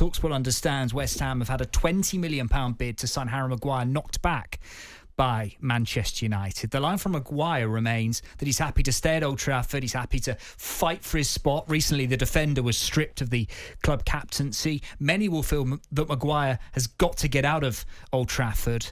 talkSPORT understands West Ham have had a £20 million bid to sign Harry Maguire knocked back by Manchester United. The line from Maguire remains that he's happy to stay at Old Trafford. He's happy to fight for his spot. Recently, the defender was stripped of the club captaincy. Many will feel that Maguire has got to get out of Old Trafford.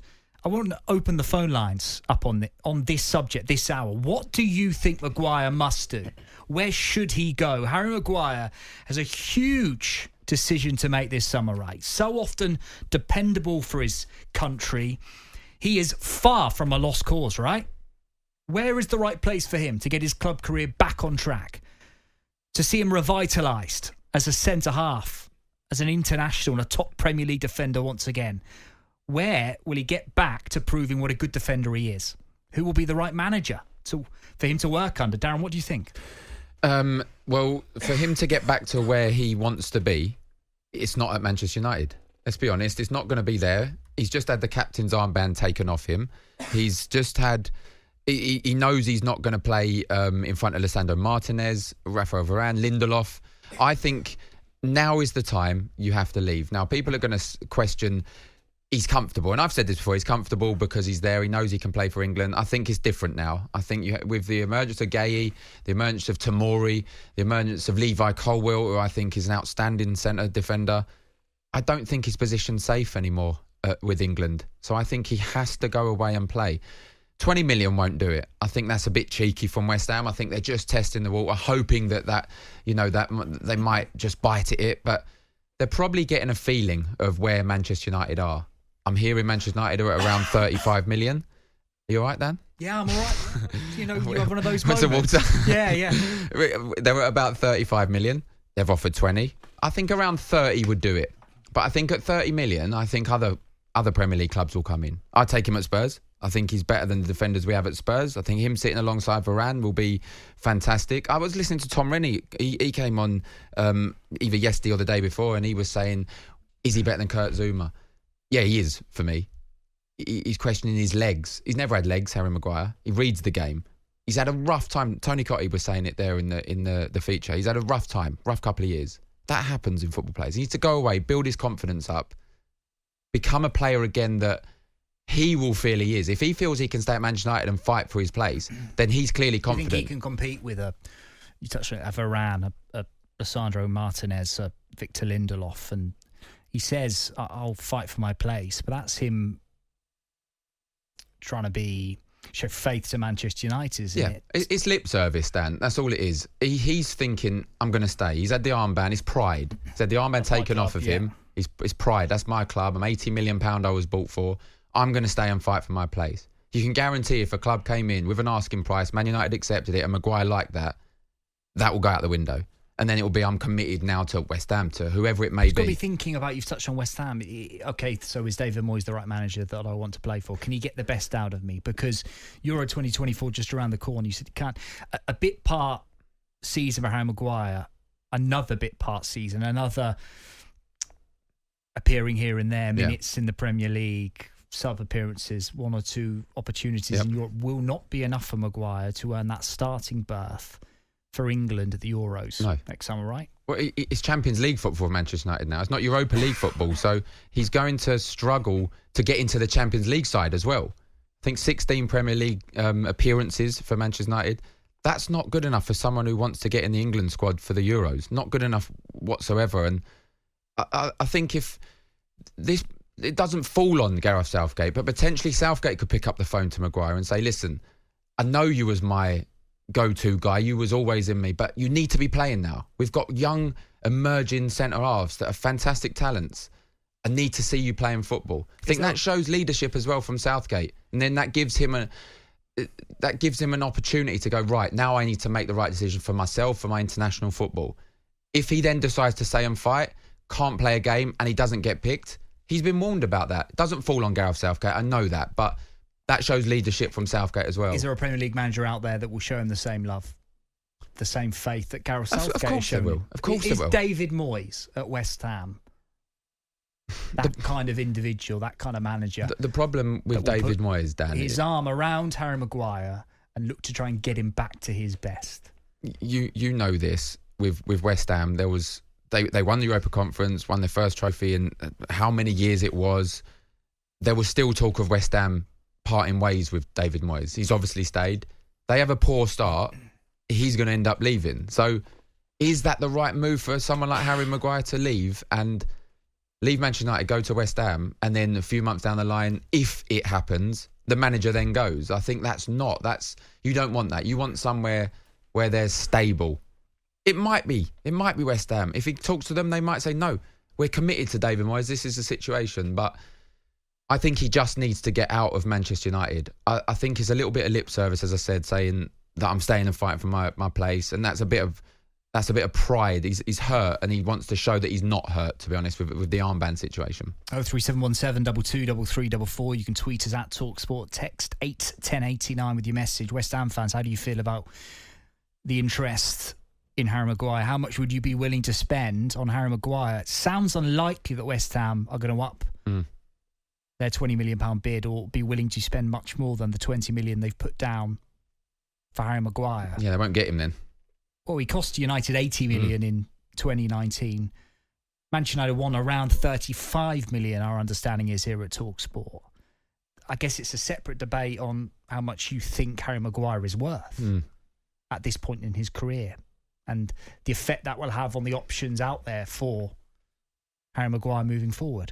I want to open the phone lines up on this subject this hour. What do you think Maguire must do? Where should he go? Harry Maguire has a huge decision to make this summer, right? So often dependable for his country. He is far from a lost cause, right? Where is the right place for him to get his club career back on track? To see him revitalised as a centre-half, as an international and a top Premier League defender once again? Where will he get back to proving what a good defender he is? Who will be the right manager for him to work under? Darren, what do you think? Well, for him to get back to where he wants to be, it's not at Manchester United. Let's be honest, it's not going to be there. He's just had the captain's armband taken off him. He's just had... He knows he's not going to play in front of Lisandro Martinez, Rafael Varane, Lindelof. I think now is the time you have to leave. Now, people are going to question... He's comfortable, and I've said this before, he's comfortable because he's there, he knows he can play for England. I think it's different now. I think with the emergence of Gueye, the emergence of Tomori, the emergence of Levi Colwill, who I think is an outstanding centre defender, I don't think his position's safe anymore with England. So I think he has to go away and play. 20 million won't do it. I think that's a bit cheeky from West Ham. I think they're just testing the water, hoping that they might just bite at it, but they're probably getting a feeling of where Manchester United are. I'm hearing Manchester United are at around 35 million. Are you all right, Dan? Yeah, I'm all right. You have one of those moments. Yeah. They're at about 35 million. They've offered 20. I think around 30 would do it. But I think at 30 million, I think other Premier League clubs will come in. I'd take him at Spurs. I think he's better than the defenders we have at Spurs. I think him sitting alongside Varane will be fantastic. I was listening to Tom Rennie. He came on either yesterday or the day before, and he was saying, is he better than Kurt Zouma? Yeah, he is, for me. He's questioning his legs. He's never had legs, Harry Maguire. He reads the game. He's had a rough time. Tony Cottee was saying it there in the feature. He's had a rough time, rough couple of years. That happens in football players. He needs to go away, build his confidence up, become a player again that he will feel he is. If he feels he can stay at Manchester United and fight for his place, then he's clearly confident. You think he can compete with you touched on it, a Varane, a Lisandro Martinez, a Victor Lindelof, and he says, I'll fight for my place, but that's him trying to show faith to Manchester United, isn't it? It's lip service, Dan. That's all it is. He's thinking, I'm going to stay. He's had the armband. It's pride. He's had the armband taken off of him. It's pride. That's my club. I'm £80 million I was bought for. I'm going to stay and fight for my place. You can guarantee if a club came in with an asking price, Man United accepted it, and Maguire liked that will go out the window. And then it will be, I'm committed now to West Ham, to whoever it may be. You've got to be thinking about, you've touched on West Ham. Okay, so is David Moyes the right manager that I want to play for? Can he get the best out of me? Because Euro 2024 just around the corner. You said you can't. A bit part season for Harry Maguire, another bit part season, another appearing here and there, minutes in the Premier League, sub-appearances, one or two opportunities in Europe will not be enough for Maguire to earn that starting berth for England at the Euros next summer, right? Well, it's Champions League football for Manchester United now. It's not Europa League football, so he's going to struggle to get into the Champions League side as well. I think 16 Premier League appearances for Manchester United. That's not good enough for someone who wants to get in the England squad for the Euros. Not good enough whatsoever. And I think if it doesn't fall on Gareth Southgate, but potentially Southgate could pick up the phone to Maguire and say, listen, I know you was my go-to guy, you was always in me, but you need to be playing now. We've got young emerging centre-halves that are fantastic talents. I need to see you playing football. I think that shows leadership as well from Southgate, and then that gives him an opportunity to go, right, now I need to make the right decision for myself, for my international football. If he then decides to stay and fight, can't play a game, and he doesn't get picked, he's been warned about that. It doesn't fall on Gareth Southgate, I know that, but that shows leadership from Southgate as well. Is there a Premier League manager out there that will show him the same love, the same faith that Gareth Southgate has shown him? Of course there will. Is David Moyes at West Ham that kind of individual, that kind of manager? The problem with David Moyes, Dan, his arm around Harry Maguire and look to try and get him back to his best. You know this with West Ham. There was they won the Europa Conference, won their first trophy in how many years it was. There was still talk of West Ham parting ways with David Moyes. He's obviously stayed. They have a poor start. He's going to end up leaving. So is that the right move for someone like Harry Maguire to leave and leave Manchester United, go to West Ham, and then a few months down the line, if it happens, the manager then goes? I think you don't want that. You want somewhere where they're stable. It might be West Ham. If he talks to them, they might say, no, we're committed to David Moyes. This is the situation. But I think he just needs to get out of Manchester United. I think it's a little bit of lip service, as I said, saying that I'm staying and fighting for my place. And that's a bit of pride. He's hurt and he wants to show that he's not hurt, to be honest, with the armband situation. 03717 223344. You can tweet us at talkSPORT. Text 81089 with your message. West Ham fans, how do you feel about the interest in Harry Maguire? How much would you be willing to spend on Harry Maguire? It sounds unlikely that West Ham are going to up their £20 million bid or be willing to spend much more than the $20 million they've put down for Harry Maguire. Yeah, they won't get him then. Well, he cost United $80 million in 2019. Manchester United won around $35 million, our understanding is here at talkSPORT. I guess it's a separate debate on how much you think Harry Maguire is worth at this point in his career and the effect that will have on the options out there for Harry Maguire moving forward.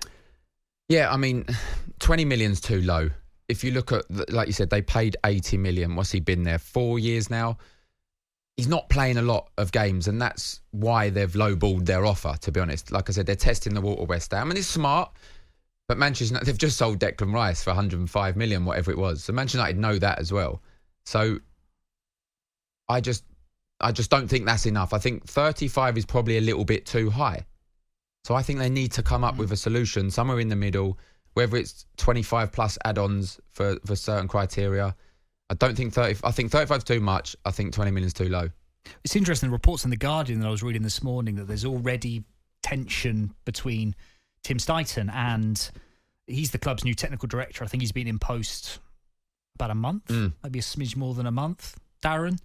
Yeah, I mean, 20 million's too low. If you look at, like you said, they paid 80 million. What's he been there? 4 years now? He's not playing a lot of games, and that's why they've lowballed their offer, to be honest. Like I said, they're testing the water, West Ham, and it's smart. But Manchester United, they've just sold Declan Rice for 105 million, whatever it was. So Manchester United know that as well. So I just don't think that's enough. I think 35 is probably a little bit too high. So I think they need to come up with a solution somewhere in the middle, whether it's 25 plus add-ons for certain criteria. I don't think 30. I think 35 is too much. I think 20 million is too low. It's interesting, the reports in The Guardian that I was reading this morning, that there's already tension between Tim Steighton and he's the club's new technical director. I think he's been in post about a month, maybe a smidge more than a month. Darren,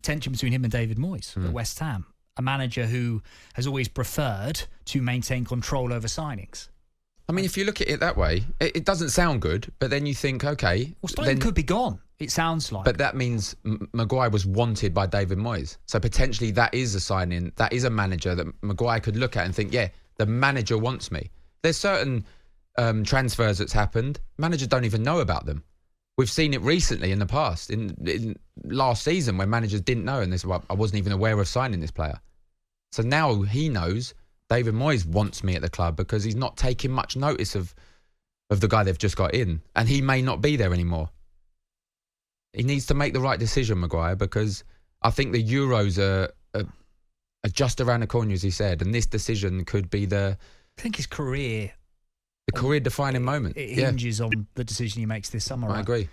tension between him and David Moyes at West Ham, a manager who has always preferred to maintain control over signings. I mean, if you look at it that way, it doesn't sound good, but then you think, okay... Well, Steighton could be gone, it sounds like. But that means Maguire was wanted by David Moyes. So potentially that is a signing, that is a manager that Maguire could look at and think, yeah, the manager wants me. There's certain transfers that's happened, managers don't even know about them. We've seen it recently in the past, in last season, when managers didn't know, and this, well, I wasn't even aware of signing this player. So now he knows David Moyes wants me at the club because he's not taking much notice of the guy they've just got in, and he may not be there anymore. He needs to make the right decision, Maguire, because I think the Euros are just around the corner, as he said, and this decision could be I think his career... the career-defining moment. It hinges on the decision he makes this summer. I agree.